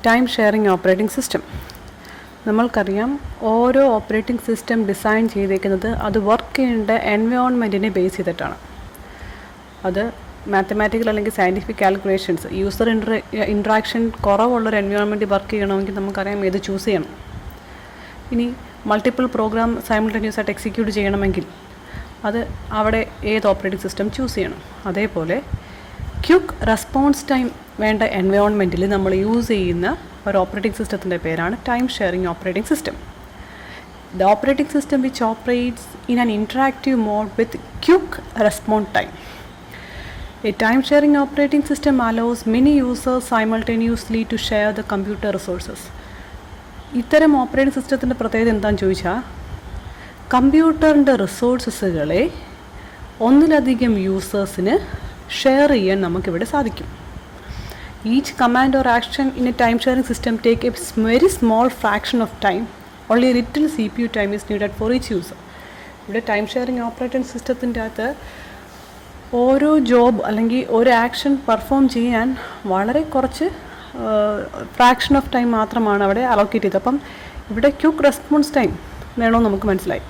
Time sharing operating system. നമ്മൾക്കറിയാം, ഓരോ operating system design ചെയ്തേക്കുന്നത് അത് വർക്ക് ചെയ്യേണ്ട എൻവയോൺമെൻറ്റിനെ ബേസ് ചെയ്തിട്ടാണ്. അത് മാത്തമാറ്റിക്കൽ അല്ലെങ്കിൽ സയൻറ്റിഫിക് കാൽക്കുലേഷൻസ്, യൂസർ ഇൻട്രാക്ഷൻ കുറവുള്ളൊരു എൻവയോൺമെൻറ്റ് വർക്ക് ചെയ്യണമെങ്കിൽ നമുക്കറിയാം ഏത് ചൂസ് ചെയ്യണം. ഇനി മൾട്ടിപ്പിൾ പ്രോഗ്രാം സൈമിൾട്ടേനിയസ് ആയിട്ട് എക്സിക്യൂട്ട് ചെയ്യണമെങ്കിൽ അത് അവിടെ ഏത് ഓപ്പറേറ്റിംഗ് സിസ്റ്റം ചൂസ് ചെയ്യണം. അതേപോലെ ക്വിക്ക് റെസ്പോൺസ് ടൈം വേണ്ട എൻവയോൺമെൻറ്റിൽ നമ്മൾ യൂസ് ചെയ്യുന്ന ഒരു ഓപ്പറേറ്റിംഗ് സിസ്റ്റത്തിൻ്റെ പേരാണ് time sharing operating system. The operating system which operates in an interactive mode with quick response time. A time sharing operating system allows many users simultaneously to share the computer resources. ഇത്തരം operating സിസ്റ്റത്തിൻ്റെ പ്രത്യേകത എന്താണെന്ന് ചോദിച്ചാൽ, കമ്പ്യൂട്ടറിൻ്റെ റിസോഴ്സസുകളെ ഒന്നിലധികം യൂസേഴ്സിന് share ചെയ്യാൻ നമുക്കിവിടെ സാധിക്കും. Each command or action in A time sharing system take A very small fraction of time. Only little CPU time is needed for each user. ഇവിടെ ടൈം ഷെയറിംഗ് ഓപ്പറേറ്റിംഗ് സിസ്റ്റത്തിൻ്റെ അകത്ത് ഓരോ ജോബ് അല്ലെങ്കിൽ ഒരു ആക്ഷൻ പെർഫോം ചെയ്യാൻ വളരെ കുറച്ച് fraction of time മാത്രമാണ് അവിടെ അലോക്കേറ്റ് ചെയ്തത്. അപ്പം ഇവിടെ ക്വിക്ക് റെസ്പോൺസ് ടൈം വേണമെന്ന് നമുക്ക് മനസ്സിലായി.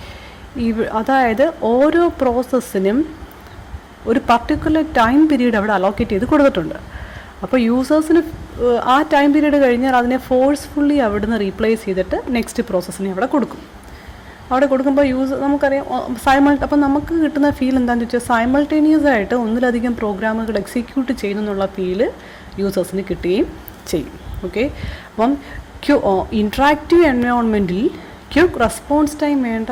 അതായത് ഓരോ പ്രോസസ്സിനും ഒരു പർട്ടിക്കുലർ ടൈം പീരീഡ് അവിടെ അലോക്കേറ്റ് ചെയ്ത് കൊടുത്തിട്ടുണ്ട്. അപ്പോൾ യൂസേഴ്സിന് ആ ടൈം പീരീഡ് കഴിഞ്ഞാൽ അതിനെ ഫോഴ്സ്ഫുള്ളി അവിടുന്ന് റീപ്ലേസ് ചെയ്തിട്ട് നെക്സ്റ്റ് പ്രോസസ്സിനെ അവിടെ കൊടുക്കും. അവിടെ കൊടുക്കുമ്പോൾ നമുക്കറിയാം അപ്പം നമുക്ക് കിട്ടുന്ന ഫീൽ എന്താണെന്ന് വെച്ചാൽ, സൈമൾട്ടേനിയസ് ആയിട്ട് ഒന്നിലധികം പ്രോഗ്രാമുകൾ എക്സിക്യൂട്ട് ചെയ്യുന്നുള്ള ഫീല് യൂസേഴ്സിന് കിട്ടുകയും ചെയ്യും. ഓക്കെ, അപ്പം ഇൻട്രാക്റ്റീവ് എൻവയോൺമെൻറ്റിൽ ക്വിക്ക് റെസ്പോൺസ് ടൈം വേണ്ട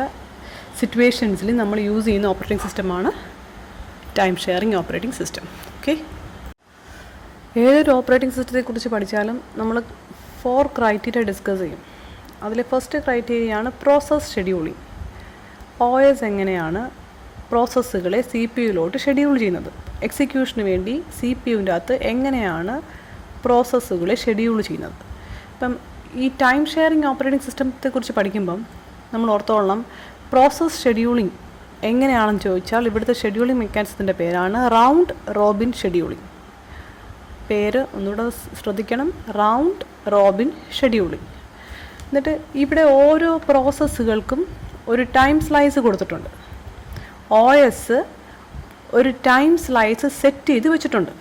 സിറ്റുവേഷൻസിൽ നമ്മൾ യൂസ് ചെയ്യുന്ന ഓപ്പറേറ്റിംഗ് സിസ്റ്റമാണ് time sharing operating system. Okay, ഏതൊരു ഓപ്പറേറ്റിംഗ് സിസ്റ്റത്തെക്കുറിച്ച് പഠിച്ചാലും നമ്മൾ 4 ക്രൈറ്റീരിയ ഡിസ്കസ് ചെയ്യും. അതിൽ ഫസ്റ്റ് ക്രൈറ്റീരിയയാണ് പ്രോസസ് ഷെഡ്യൂളിംഗ്. OS എങ്ങനെയാണ് പ്രോസസ്സുകളെ CPU ഷെഡ്യൂൾ ചെയ്യുന്നത്, എക്സിക്യൂഷന് വേണ്ടി CPU-ൻ്റെ അകത്ത് എങ്ങനെയാണ് പ്രോസസ്സുകളെ ഷെഡ്യൂൾ ചെയ്യുന്നത്. ഇപ്പം ഈ ടൈം ഷെയറിംഗ് ഓപ്പറേറ്റിംഗ് സിസ്റ്റത്തെക്കുറിച്ച് പഠിക്കുമ്പം നമ്മൾ ഓർത്തോളണം, പ്രോസസ് ഷെഡ്യൂളിംഗ് എങ്ങനെയാണെന്ന് ചോദിച്ചാൽ ഇവിടുത്തെ ഷെഡ്യൂളിംഗ് മെക്കാനിസത്തിൻ്റെ പേരാണ് റൗണ്ട് റോബിൻ ഷെഡ്യൂളിംഗ്. പേര് ഒന്നുകൂടെ ശ്രദ്ധിക്കണം, റൗണ്ട് റോബിൻ ഷെഡ്യൂളിംഗ്. എന്നിട്ട് ഇവിടെ ഓരോ പ്രോസസ്സുകൾക്കും ഒരു ടൈം സ്ലൈസ് കൊടുത്തിട്ടുണ്ട്. OS ഒരു ടൈം സ്ലൈസ് സെറ്റ് ചെയ്ത് വെച്ചിട്ടുണ്ട്.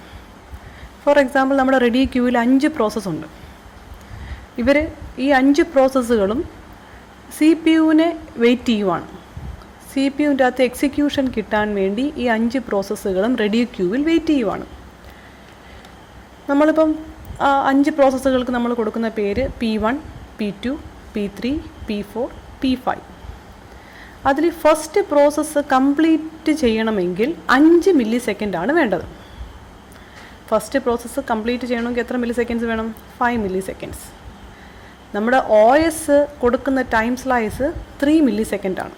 ഫോർ എക്സാമ്പിൾ, നമ്മുടെ റെഡി ക്യൂവിൽ 5 പ്രോസസ്സുണ്ട്. ഈ 5 പ്രോസസ്സുകളും CPU-നെ വെയിറ്റ് ചെയ്യുവാണ്. CPU-ൻ്റെ അകത്ത് എക്സിക്യൂഷൻ കിട്ടാൻ വേണ്ടി ഈ 5 പ്രോസസ്സുകളും റെഡി ക്യൂവിൽ വെയിറ്റ് ചെയ്യുവാണ്. നമ്മളിപ്പം 5 പ്രോസസ്സുകൾക്ക് നമ്മൾ കൊടുക്കുന്ന പേര് P1, P2, P3, P4, P5. അതിൽ ഫസ്റ്റ് പ്രോസസ്സ് കംപ്ലീറ്റ് ചെയ്യണമെങ്കിൽ 5 മില്ലി സെക്കൻഡാണ് വേണ്ടത്. ഫസ്റ്റ് പ്രോസസ്സ് കംപ്ലീറ്റ് ചെയ്യണമെങ്കിൽ എത്ര മില്ലി സെക്കൻഡ്സ് വേണം? 5 മില്ലി സെക്കൻഡ്സ്. നമ്മുടെ OS കൊടുക്കുന്ന ടൈം സ്ലൈസ് 3 മില്ലി സെക്കൻഡാണ്.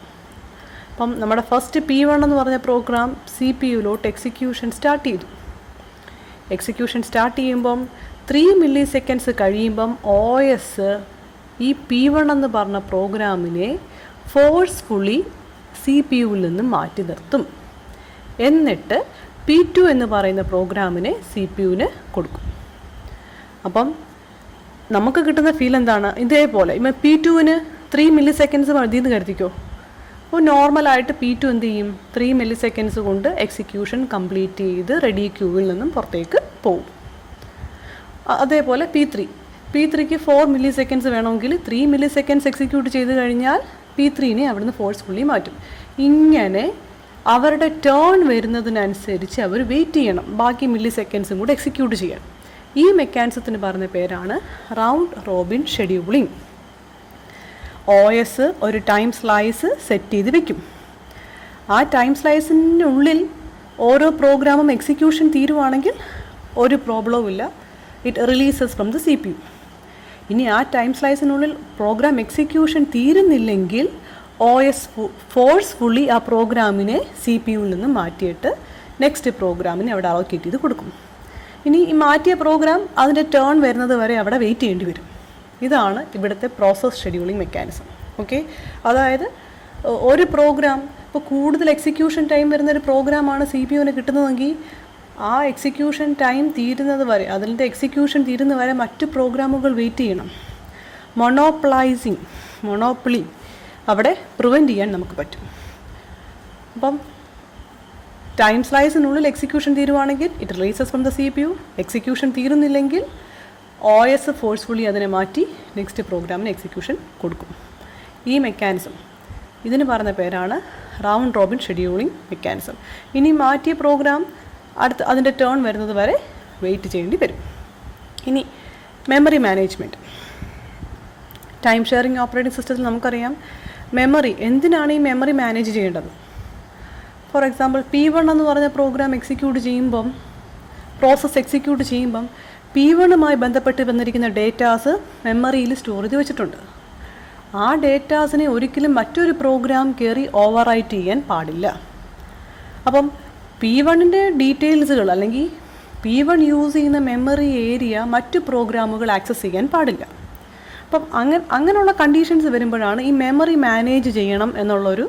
അപ്പം നമ്മുടെ ഫസ്റ്റ് P1 എന്ന് പറഞ്ഞ പ്രോഗ്രാം CPU-ലോട്ട് എക്സിക്യൂഷൻ സ്റ്റാർട്ട് ചെയ്തു. എക്സിക്യൂഷൻ സ്റ്റാർട്ട് ചെയ്യുമ്പം 3 മില്ലി സെക്കൻഡ്സ് കഴിയുമ്പം OS ഈ P1 എന്ന് പറഞ്ഞ പ്രോഗ്രാമിനെ ഫോഴ്സ്ഫുള്ളി CPU-വിൽ നിന്ന് മാറ്റി നിർത്തും. എന്നിട്ട് P2 എന്ന് പറയുന്ന പ്രോഗ്രാമിനെ CPU-ന് കൊടുക്കും. അപ്പം നമുക്ക് കിട്ടുന്ന ഫീൽ എന്താണ്? ഇതേപോലെ ഇപ്പം P2-ന് 3 മില്ലി സെക്കൻഡ്സ് മതി എന്ന് കരുതിക്കോ. അപ്പോൾ നോർമലായിട്ട് P2 എന്ത് ചെയ്യും? 3 മില്ലി സെക്കൻഡ്സ് കൊണ്ട് എക്സിക്യൂഷൻ കംപ്ലീറ്റ് ചെയ്ത് റെഡി ക്യൂവിൽ നിന്നും പുറത്തേക്ക് പോകും. അതേപോലെ P3ക്ക് 4 മില്ലി സെക്കൻഡ്സ് വേണമെങ്കിൽ 3 മില്ലി സെക്കൻഡ്സ് എക്സിക്യൂട്ട് ചെയ്ത് കഴിഞ്ഞാൽ P3-നെ അവിടുന്ന് ഫോഴ്സ്ഫുള്ളി മാറ്റും. ഇങ്ങനെ അവരുടെ ടേൺ വരുന്നതിനനുസരിച്ച് അവർ വെയിറ്റ് ചെയ്യണം, ബാക്കി മില്ലി സെക്കൻഡ്സും കൂടെ എക്സിക്യൂട്ട് ചെയ്യാൻ. ഈ മെക്കാനിസത്തിന് പറഞ്ഞ പേരാണ് റൗണ്ട് റോബിൻ ഷെഡ്യൂളിംഗ്. OS ഒരു ടൈം സ്ലൈസ് സെറ്റ് ചെയ്ത് വെക്കും. ആ ടൈം സ്ലൈസിനുള്ളിൽ ഓരോ പ്രോഗ്രാമും എക്സിക്യൂഷൻ തീരുവാണെങ്കിൽ ഒരു പ്രോബ്ലവും ഇല്ല, it releases from the CPU. ഇനി ആ ടൈം സ്ലൈസിനുള്ളിൽ പ്രോഗ്രാം എക്സിക്യൂഷൻ തീരുന്നില്ലെങ്കിൽ OS ഫോഴ്സ്ഫുള്ളി ആ പ്രോഗ്രാമിനെ CPU-ൽ നിന്ന് മാറ്റിയിട്ട് നെക്സ്റ്റ് പ്രോഗ്രാമിനെ അവിടെ അലോക്കേറ്റ് ചെയ്ത് കൊടുക്കും. ഇനി ഈ മാറ്റിയ പ്രോഗ്രാം അതിൻ്റെ ടേൺ വരുന്നത് വരെ അവിടെ വെയിറ്റ് ചെയ്യേണ്ടി വരും. ഇതാണ് ഇവിടുത്തെ പ്രോസസ് ഷെഡ്യൂളിംഗ് മെക്കാനിസം. ഓക്കെ, അതായത് ഒരു പ്രോഗ്രാം ഇപ്പോൾ കൂടുതൽ എക്സിക്യൂഷൻ ടൈം വരുന്നൊരു പ്രോഗ്രാമാണ് CPU-ന് കിട്ടുന്നതെങ്കിൽ ആ എക്സിക്യൂഷൻ ടൈം തീരുന്നത് വരെ, അതിൻ്റെ എക്സിക്യൂഷൻ തീരുന്നത് വരെ മറ്റു പ്രോഗ്രാമുകൾ വെയിറ്റ് ചെയ്യണം. മൊണോപ്പൊളി അവിടെ പ്രിവെൻറ്റ് ചെയ്യാൻ നമുക്ക് പറ്റും. അപ്പം ടൈം സ്ലൈസിനുള്ളിൽ എക്സിക്യൂഷൻ തീരുവാണെങ്കിൽ it releases from the CPU. Execution തീരുന്നില്ലെങ്കിൽ OS ഫോഴ്സ്ഫുള്ളി അതിനെ മാറ്റി നെക്സ്റ്റ് പ്രോഗ്രാമിന് എക്സിക്യൂഷൻ കൊടുക്കും. ഈ മെക്കാനിസം ഇതിന് പറഞ്ഞ പേരാണ് റൗണ്ട് റോബിൻ ഷെഡ്യൂളിംഗ് മെക്കാനിസം. ഇനി മാറ്റിയ പ്രോഗ്രാം അതിൻ്റെ ടേൺ വരുന്നത് വരെ വെയിറ്റ് ചെയ്യേണ്ടി വരും. ഇനി memory management. Time sharing operating സിസ്റ്റത്തിൽ നമുക്കറിയാം മെമ്മറി, എന്തിനാണ് ഈ മെമ്മറി മാനേജ് ചെയ്യേണ്ടത്. ഫോർ എക്സാമ്പിൾ P1 എന്ന് പറഞ്ഞ പ്രോഗ്രാം പ്രോസസ്സ് എക്സിക്യൂട്ട് ചെയ്യുമ്പം P1മായി ബന്ധപ്പെട്ട് വന്നിരിക്കുന്ന ഡേറ്റാസ് മെമ്മറിയിൽ സ്റ്റോർ ചെയ്ത് വെച്ചിട്ടുണ്ട്. ആ ഡേറ്റാസിനെ ഒരിക്കലും മറ്റൊരു പ്രോഗ്രാം കയറി ഓവർ റൈറ്റ് ചെയ്യാൻ പാടില്ല. അപ്പം P1ൻ്റെ ഡീറ്റെയിൽസുകൾ അല്ലെങ്കിൽ P1 യൂസ് ചെയ്യുന്ന മെമ്മറി ഏരിയ മറ്റു പ്രോഗ്രാമുകൾ ആക്സസ് ചെയ്യാൻ പാടില്ല. അപ്പം അങ്ങനെയുള്ള കണ്ടീഷൻസ് വരുമ്പോഴാണ് ഈ മെമ്മറി മാനേജ് ചെയ്യണം എന്നുള്ളൊരു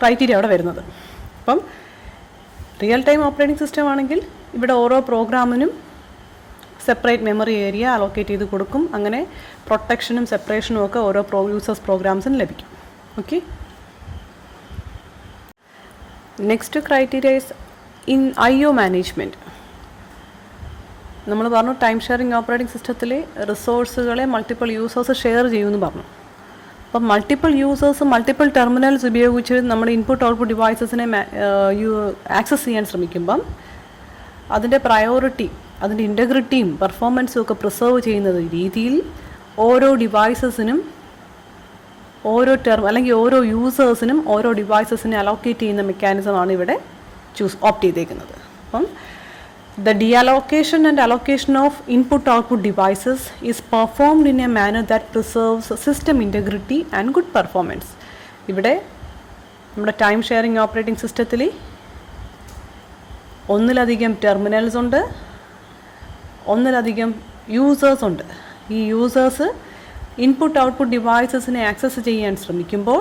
ക്രൈറ്റീരിയ അവിടെ വരുന്നത്. അപ്പം റിയൽ ടൈം ഓപ്പറേറ്റിംഗ് സിസ്റ്റം ആണെങ്കിൽ ഇവിടെ ഓരോ പ്രോഗ്രാമിനും സെപ്പറേറ്റ് മെമ്മറി ഏരിയ അലോക്കേറ്റ് ചെയ്ത് കൊടുക്കും. അങ്ങനെ പ്രൊട്ടക്ഷനും സെപ്പറേഷനും ഒക്കെ ഓരോ യൂസേഴ്സ് പ്രോഗ്രാംസിന് ലഭിക്കും. Okay, next criteria is in IO management. നമ്മൾ പറഞ്ഞു ടൈം ഷെയറിംഗ് ഓപ്പറേറ്റിംഗ് സിസ്റ്റത്തിലെ റിസോഴ്സുകളെ മൾട്ടിപ്പിൾ യൂസേഴ്സ് ഷെയർ ചെയ്യുമെന്ന് പറഞ്ഞു. അപ്പം മൾട്ടിപ്പിൾ യൂസേഴ്സ് മൾട്ടിപ്പിൾ ടെർമിനൽസ് ഉപയോഗിച്ച് നമ്മുടെ ഇൻപുട്ട് ഔട്ട്പുട്ട് ഡിവൈസസിനെ ആക്സസ് ചെയ്യാൻ ശ്രമിക്കുമ്പം അതിൻ്റെ പ്രയോറിറ്റി, അതിൻ്റെ ഇൻറ്റഗ്രിറ്റിയും പെർഫോമൻസും ഒക്കെ പ്രിസർവ് ചെയ്യുന്ന രീതിയിൽ ഓരോ ഡിവൈസസിനും ഓരോ യൂസേഴ്സിനും ഓരോ ഡിവൈസസിനെ അലോക്കേറ്റ് ചെയ്യുന്ന മെക്കാനിസമാണ് ഇവിടെ ഓപ്റ്റ് ചെയ്തേക്കുന്നത്. അപ്പം the deallocation and allocation of input-output devices is performed in a manner that preserves system integrity and good performance. ഇവിടെ നമ്മുടെ ടൈം ഷെയറിംഗ് ഓപ്പറേറ്റിംഗ് സിസ്റ്റത്തിൽ ഒന്നിലധികം ടെർമിനൽസ് ഉണ്ട്, ഒന്നിലധികം യൂസേഴ്സ് ഉണ്ട്. ഈ യൂസേഴ്സ് ഇൻപുട്ട് ഔട്ട്പുട്ട് ഡിവൈസസിനെ ആക്സസ് ചെയ്യാൻ ശ്രമിക്കുമ്പോൾ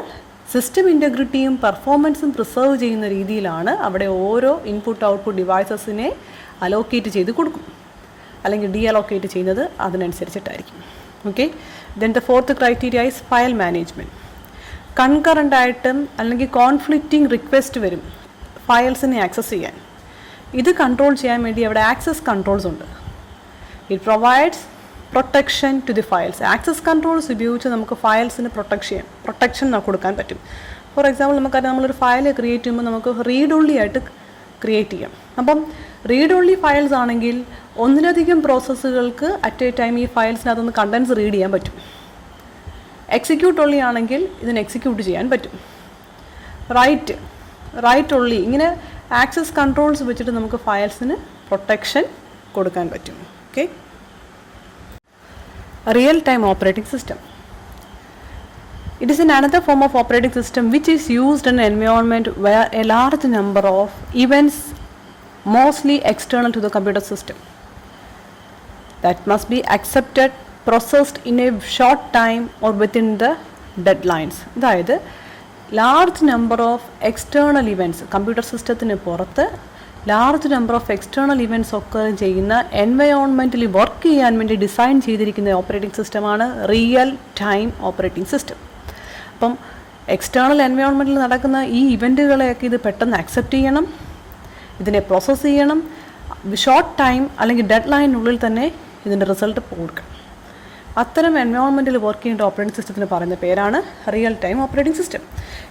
സിസ്റ്റം ഇൻറ്റഗ്രിറ്റിയും പെർഫോമൻസും പ്രിസർവ് ചെയ്യുന്ന രീതിയിലാണ് അവിടെ ഓരോ ഇൻപുട്ട് ഔട്ട്പുട്ട് ഡിവൈസസിനെ അലോക്കേറ്റ് ചെയ്ത് കൊടുക്കും, അല്ലെങ്കിൽ ഡി അലോക്കേറ്റ് ചെയ്യുന്നത് അതിനനുസരിച്ചിട്ടായിരിക്കും. Okay, then the fourth criteria is file management. കൺകറൻ്റായിട്ടും അല്ലെങ്കിൽ കോൺഫ്ലിക്റ്റിംഗ് റിക്വസ്റ്റ് വരും ഫയൽസിനെ ആക്സസ് ചെയ്യാൻ. ഇത് കൺട്രോൾ ചെയ്യാൻ വേണ്ടി അവിടെ ആക്സസ് കൺട്രോൾസ് ഉണ്ട്. It provides protection to the files. Access controls ഉപയോഗിച്ച് നമുക്ക് ഫയൽസിന് പ്രൊട്ടക്ഷൻ കൊടുക്കാൻ പറ്റും. ഫോർ എക്സാമ്പിൾ നമുക്കറിയാം, നമ്മളൊരു ഫയൽ ക്രിയേറ്റ് ചെയ്യുമ്പോൾ നമുക്ക് റീഡ് ഓൺലി ആയിട്ട് ക്രിയേറ്റ് ചെയ്യാം. അപ്പം റീഡ് ഓൺലി ഫയൽസ് ആണെങ്കിൽ ഒന്നിലധികം പ്രോസസ്സുകൾക്ക് അറ്റ് എ ടൈം ഈ ഫയൽസിനകത്തുനിന്ന് കണ്ടൻസ് റീഡ് ചെയ്യാൻ പറ്റും. എക്സിക്യൂട്ട് ഓൺലി ആണെങ്കിൽ ഇതിന് എക്സിക്യൂട്ട് ചെയ്യാൻ പറ്റും. റൈറ്റ് ഓൺലി, ഇങ്ങനെ ആക്സസ് കൺട്രോൾസ് വെച്ചിട്ട് നമുക്ക് ഫയൽസിന് പ്രൊട്ടക്ഷൻ കൊടുക്കാൻ പറ്റും. Okay, real time operating system. It is another form of operating system which is used in an environment where a large number of events, mostly external to the computer system, that must be accepted, processed in a short time or within the deadlines. അതായത് large number of external events, computer സിസ്റ്റത്തിന് പുറത്ത് large number of external events ഒക്കെ ചെയ്യുന്ന എൻവയോൺമെൻറ്റിൽ work ചെയ്യാൻ വേണ്ടി design ചെയ്തിരിക്കുന്ന operating സിസ്റ്റമാണ് real time operating system. അപ്പം എക്സ്റ്റേണൽ എൻവയോൺമെൻറ്റിൽ നടക്കുന്ന ഈ ഇവൻറ്റുകളെയൊക്കെ ഇത് പെട്ടെന്ന് അക്സെപ്റ്റ് ചെയ്യണം, ഇതിനെ പ്രോസസ്സ് ചെയ്യണം, ഷോർട്ട് ടൈം അല്ലെങ്കിൽ ഡെഡ് ലൈനുള്ളിൽ തന്നെ ഇതിൻ്റെ റിസൾട്ട് കൊടുക്കണം. അത്തരം എൻവയോൺമെൻറ്റിൽ വർക്ക് ചെയ്യേണ്ട ഓപ്പറേറ്റിംഗ് സിസ്റ്റത്തിന് പറയുന്ന പേരാണ് റിയൽ ടൈം ഓപ്പറേറ്റിംഗ് സിസ്റ്റം.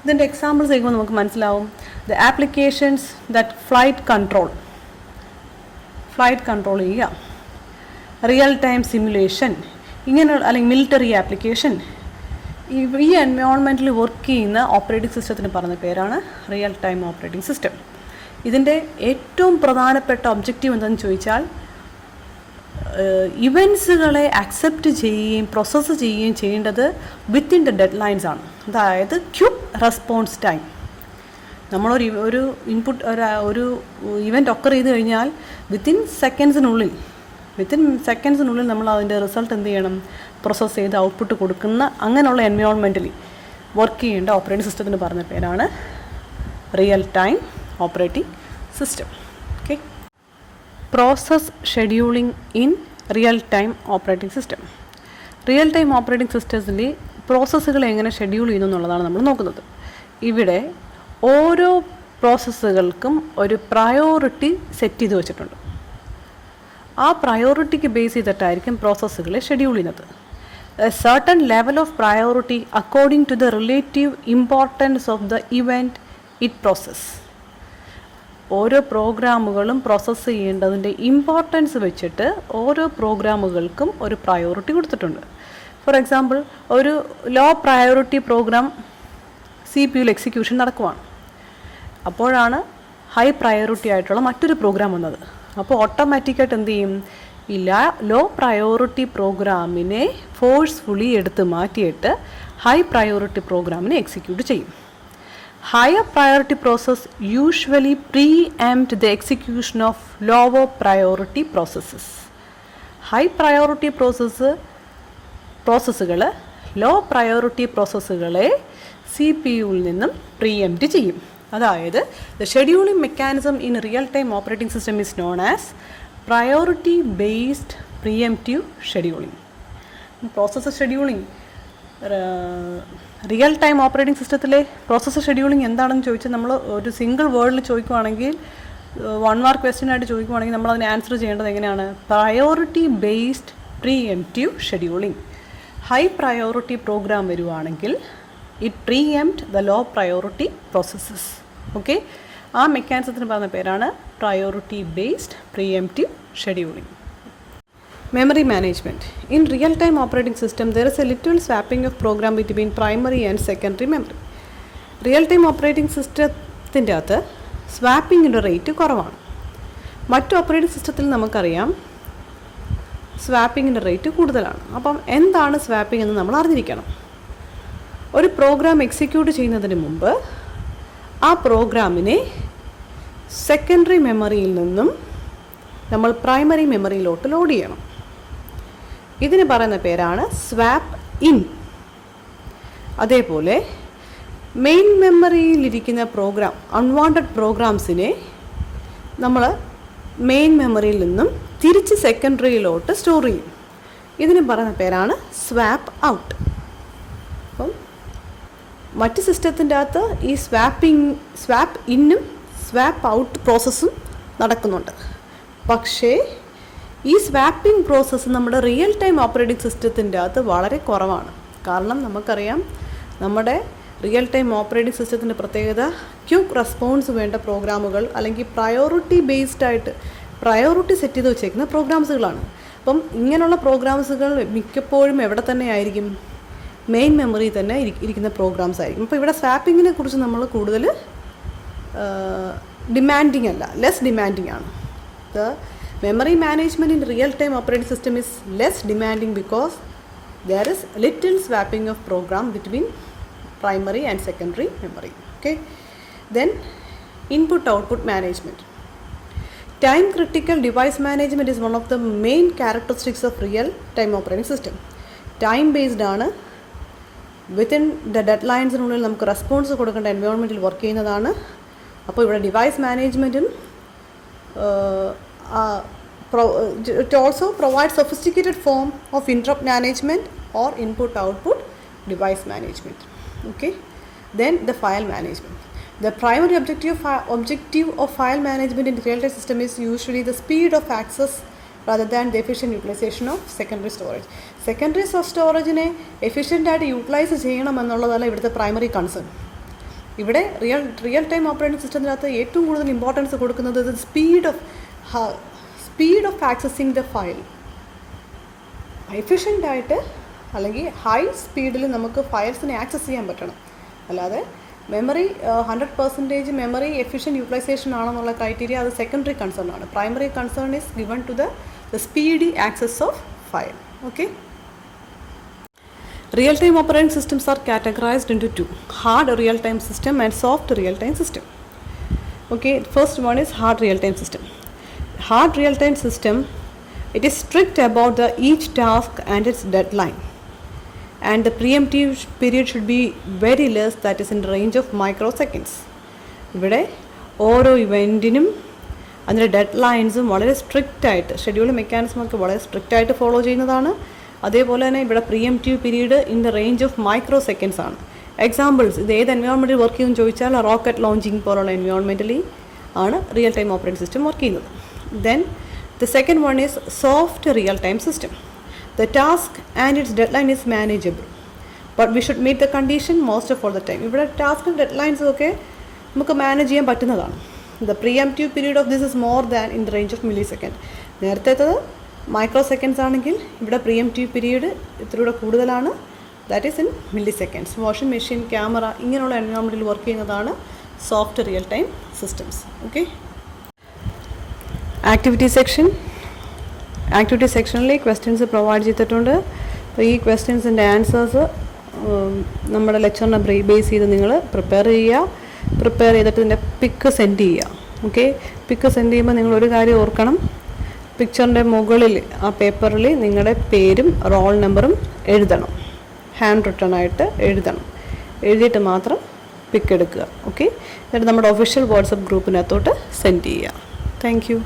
ഇതിൻ്റെ എക്സാമ്പിൾസ് ചെയ്യുമ്പോൾ നമുക്ക് മനസ്സിലാവും. The applications that flight control ചെയ്യുക, റിയൽ ടൈം സിമുലേഷൻ, ഇങ്ങനെയുള്ള അല്ലെങ്കിൽ മിലിറ്ററി ആപ്ലിക്കേഷൻ, ഈ എൻവയോൺമെൻറ്റിൽ വർക്ക് ചെയ്യുന്ന ഓപ്പറേറ്റിംഗ് സിസ്റ്റത്തിന് പറഞ്ഞ പേരാണ് റിയൽ ടൈം ഓപ്പറേറ്റിംഗ് സിസ്റ്റം. ഇതിൻ്റെ ഏറ്റവും പ്രധാനപ്പെട്ട ഒബ്ജക്റ്റീവ് എന്താണെന്ന് ചോദിച്ചാൽ ഇവൻറ്റ്സുകളെ അക്സെപ്റ്റ് ചെയ്യുകയും പ്രോസസ്സ് ചെയ്യുകയും ചെയ്യേണ്ടത് വിത്തിൻ ദ ഡെഡ് ലൈൻസ് ആണ്. അതായത് ക്വിക്ക് റെസ്പോൺസ് ടൈം. നമ്മളൊരു ഒരു ഇവൻറ്റ് ഒക്കർ ചെയ്ത് കഴിഞ്ഞാൽ വിത്തിൻ സെക്കൻഡ്സിനുള്ളിൽ നമ്മൾ അതിൻ്റെ റിസൾട്ട് എന്ത് ചെയ്യണം, പ്രോസസ്സ് ചെയ്ത് ഔട്ട്പുട്ട് കൊടുക്കുന്ന അങ്ങനെയുള്ള എൻവയോൺമെൻറ്റിൽ വർക്ക് ചെയ്യേണ്ട ഓപ്പറേറ്റിംഗ് സിസ്റ്റത്തിന് പറഞ്ഞ പേരാണ് real time operating system. Okay. Process scheduling in real-time operating system. Real-time operating സിസ്റ്റത്തിലെ പ്രോസസ്സുകൾ എങ്ങനെ ഷെഡ്യൂൾ ചെയ്യുന്നു എന്നുള്ളതാണ് നമ്മൾ നോക്കുന്നത്. ഇവിടെ ഓരോ പ്രോസസ്സുകൾക്കും ഒരു പ്രയോറിറ്റി സെറ്റ് ചെയ്ത് വെച്ചിട്ടുണ്ട്. ആ പ്രയോറിറ്റിക്ക് ബേസ് ചെയ്തിട്ടായിരിക്കും പ്രോസസ്സുകളെ ഷെഡ്യൂൾ ചെയ്യുന്നത്. A certain level of priority according to the relative importance of the event it process. ഓരോ പ്രോഗ്രാമുകളും പ്രോസസ്സ് ചെയ്യേണ്ടതിൻ്റെ ഇമ്പോർട്ടൻസ് വെച്ചിട്ട് ഓരോ പ്രോഗ്രാമുകൾക്കും ഒരു പ്രയോറിറ്റി കൊടുത്തിട്ടുണ്ട്. ഫോർ എക്സാമ്പിൾ, ഒരു low priority program CPU execution നടക്കുവാണ്. അപ്പോഴാണ് ഹൈ പ്രയോറിറ്റി ആയിട്ടുള്ള മറ്റൊരു പ്രോഗ്രാം വന്നത്. അപ്പോൾ ഓട്ടോമാറ്റിക്കായിട്ട് എന്ത് ചെയ്യും? ഈ ലോ പ്രയോറിറ്റി പ്രോഗ്രാമിനെ ഫോഴ്സ്ഫുള്ളി എടുത്ത് മാറ്റിയിട്ട് ഹൈ പ്രയോറിറ്റി പ്രോഗ്രാമിനെ എക്സിക്യൂട്ട് ചെയ്യും. Higher priority process usually preempt the execution of lower priority processes. High priority പ്രോസസ്സുകൾ ലോ പ്രയോറിറ്റി പ്രോസസ്സുകളെ CPU-ൽ നിന്നും പ്രീഎംപ്റ്റ് ചെയ്യും. അതായത് the scheduling mechanism in real-time operating system is known as priority based preemptive scheduling. Process scheduling, real time operating സിസ്റ്റത്തിലെ process scheduling എന്താണെന്ന് ചോദിച്ചാൽ നമ്മൾ ഒരു single വേർഡിൽ ചോദിക്കുവാണെങ്കിൽ, 1 മാർക്ക് ക്വസ്റ്റ്യൻ ആയിട്ട് ചോദിക്കുവാണെങ്കിൽ നമ്മൾ അതിന് ആൻസർ ചെയ്യേണ്ടത് എങ്ങനെയാണ്? Priority based preemptive scheduling. High priority program വരുവാണെങ്കിൽ it preempt the low priority processes. Okay, ആ മെക്കാനിസത്തിന് പറഞ്ഞ പേരാണ് priority based preemptive scheduling. Memory management. In real-time operating system, there is a little swapping of program between primary and secondary memory. Real-time operating systemത്തിൻ്റെ അകത്ത് സ്വാപ്പിങ്ങിൻ്റെ rate കുറവാണ്. മറ്റു operating സിസ്റ്റത്തിൽ നമുക്കറിയാം സ്വാപ്പിങ്ങിൻ്റെ rate കൂടുതലാണ്. അപ്പം എന്താണ് സ്വാപ്പിംഗ് എന്ന് നമ്മൾ അറിഞ്ഞിരിക്കണം. ഒരു പ്രോഗ്രാം എക്സിക്യൂട്ട് ചെയ്യുന്നതിന് മുമ്പ് ആ പ്രോഗ്രാമിനെ സെക്കൻഡറി മെമ്മറിയിൽ നിന്നും നമ്മൾ പ്രൈമറി മെമ്മറിയിലോട്ട് ലോഡ് ചെയ്യണം. ഇതിന് പറയുന്ന പേരാണ് സ്വാപ്പ് ഇൻ. അതേപോലെ മെയിൻ മെമ്മറിയിലിരിക്കുന്ന പ്രോഗ്രാം, അൺവാണ്ടഡ് പ്രോഗ്രാംസിനെ നമ്മൾ മെയിൻ മെമ്മറിയിൽ നിന്നും തിരിച്ച് സെക്കൻഡറിയിലോട്ട് സ്റ്റോർ ചെയ്യും. ഇതിന് പറയുന്ന പേരാണ് സ്വാപ്പ് ഔട്ട്. അപ്പം മറ്റ് സിസ്റ്റത്തിൻ്റെ അകത്ത് ഈ സ്വാപ്പ് ഇന്നും സ്വാപ്പ് ഔട്ട് പ്രോസസ്സും നടക്കുന്നുണ്ട്. പക്ഷേ ഈ സ്വാപ്പിംഗ് പ്രോസസ്സ് നമ്മുടെ റിയൽ ടൈം ഓപ്പറേറ്റിംഗ് സിസ്റ്റത്തിൻ്റെ അകത്ത് വളരെ കുറവാണ്. കാരണം നമുക്കറിയാം നമ്മുടെ റിയൽ ടൈം ഓപ്പറേറ്റിംഗ് സിസ്റ്റത്തിൻ്റെ പ്രത്യേകത ക്വിക്ക് റെസ്പോൺസ് വേണ്ട പ്രോഗ്രാമുകൾ അല്ലെങ്കിൽ പ്രയോറിറ്റി ബേസ്ഡ് ആയിട്ട് പ്രയോറിറ്റി സെറ്റ് ചെയ്ത് വെച്ചേക്കുന്ന പ്രോഗ്രാംസുകളാണ്. അപ്പം ഇങ്ങനെയുള്ള പ്രോഗ്രാംസുകൾ മിക്കപ്പോഴും എവിടെ തന്നെ ആയിരിക്കും? മെയിൻ മെമ്മറി തന്നെ ഇരിക്കുന്ന പ്രോഗ്രാംസ് ആയിരിക്കും. അപ്പോൾ ഇവിടെ സ്വാപ്പിങ്ങിനെ കുറിച്ച് നമ്മൾ കൂടുതൽ ഡിമാൻഡിങ് അല്ല, ലെസ് ഡിമാൻഡിങ് ആണ്. Memory management in real-time operating system is less demanding because there is little swapping of program between primary and secondary memory. Okay. Then input-output management. Time-critical device management is one of the main characteristics of real-time operating system. Time-based ആണ്. Within the deadlines നുള്ളിൽ നമുക്ക് response കൊടുക്കേണ്ട എൻവയോൺമെൻറ്റിൽ work ചെയ്യുന്നതാണ്. അപ്പോൾ ഇവിടെ device മാനേജ്മെൻറ്റും it also provides sophisticated form of interrupt management or input-output device management. Okay. Then the file management. The primary objective of file management in the real-time system is usually the speed of access rather than the efficient utilization of secondary storage. Secondary storage-നെ efficient ആയിട്ട് utilise ചെയ്യണം എന്നുള്ളതല്ല ഇവിടുത്തെ primary concern. ഇവിടെ real time operating സിസ്റ്റത്തിനകത്ത് ഏറ്റവും കൂടുതൽ importance കൊടുക്കുന്നത് speed of accessing the file. Efficient ആയിട്ട് അല്ലെങ്കിൽ ഹൈ സ്പീഡിൽ നമുക്ക് ഫയൽസിനെ ആക്സസ് ചെയ്യാൻ പറ്റണം. അല്ലാതെ മെമ്മറി 100% മെമ്മറി എഫിഷ്യൻറ്റ് യൂട്ടിലൈസേഷൻ ആണെന്നുള്ള ക്രൈറ്റീരിയ അത് സെക്കൻഡറി കൺസേൺ ആണ്. Primary concern is given to the speedy access of file. Okay. Real-time operating systems are categorized into two: hard real-time system and soft real-time system. Okay, first one is hard real-time system. Hard real-time system, it is strict about each task and its deadline, and the preemptive period should be very less, that is in the range of microseconds. ഇവിടെ ഓരോ ഇവൻറ്റിനും അതിൻ്റെ dead ലൈൻസും വളരെ സ്ട്രിക്റ്റായിട്ട് schedule മെക്കാനിസമൊക്കെ വളരെ സ്ട്രിക്റ്റായിട്ട് follow ചെയ്യുന്നതാണ്. അതേപോലെ തന്നെ ഇവിടെ preemptive period in the range of micro seconds ആണ്. എക്സാമ്പിൾസ് ഇത് ഏത് എൻവയോൺമെൻറ്റിൽ വർക്ക് ചെയ്യുമെന്ന് ചോദിച്ചാൽ റോക്കറ്റ് ലോഞ്ചിങ് പോലുള്ള എൻവയോൺമെൻറ്റലി ആണ് real time operating system work ചെയ്യുന്നത്. Then the second one is soft real time system. The task and its deadline is manageable but we should meet the condition most of all the time. ഇവിടെ ടാസ്കും ഡെഡ് ലൈൻസും ഒക്കെ നമുക്ക് manage ചെയ്യാൻ പറ്റുന്നതാണ്. The preemptive period of this is more than in the range of millisecond. നേരത്തേത് microseconds ആണെങ്കിൽ ഇവിടെ പ്രീഎംപ്റ്റീവ് പീരീഡ് ഇത്രയൂടെ കൂടുതലാണ്. That is in milli seconds. Washing machine, camera ഇങ്ങനെയുള്ള എൻവയോൺമെൻറ്റിൽ വർക്ക് ചെയ്യുന്നതാണ് soft real time systems. Okay, activity section. Activity സെക്ഷനിൽ questions provide ചെയ്തിട്ടുണ്ട്. അപ്പോൾ ഈ ക്വസ്റ്റ്യൻസിൻ്റെ ആൻസേഴ്സ് നമ്മുടെ ലെക്ചറിനെ ബേസ് ചെയ്ത് നിങ്ങൾ പ്രിപ്പയർ ചെയ്യുക. പ്രിപ്പയർ ചെയ്തിട്ട് ഇതിൻ്റെ പിക്ക് സെൻഡ് ചെയ്യുക. ഓക്കെ, പിക്ക് സെൻഡ് ചെയ്യുമ്പോൾ നിങ്ങളൊരു കാര്യം ഓർക്കണം, പിക്ചറിൻ്റെ മുകളിൽ ആ പേപ്പറിൽ നിങ്ങളുടെ പേരും റോൾ നമ്പറും എഴുതണം. ഹാൻഡ് റിട്ടൺ ആയിട്ട് എഴുതണം. എഴുതിയിട്ട് മാത്രം പിക്ക് എടുക്കുക. ഓക്കെ, എന്നിട്ട് നമ്മുടെ ഒഫീഷ്യൽ വാട്സപ്പ് ഗ്രൂപ്പിനകത്തോട്ട് സെൻഡ് ചെയ്യുക. Thank you.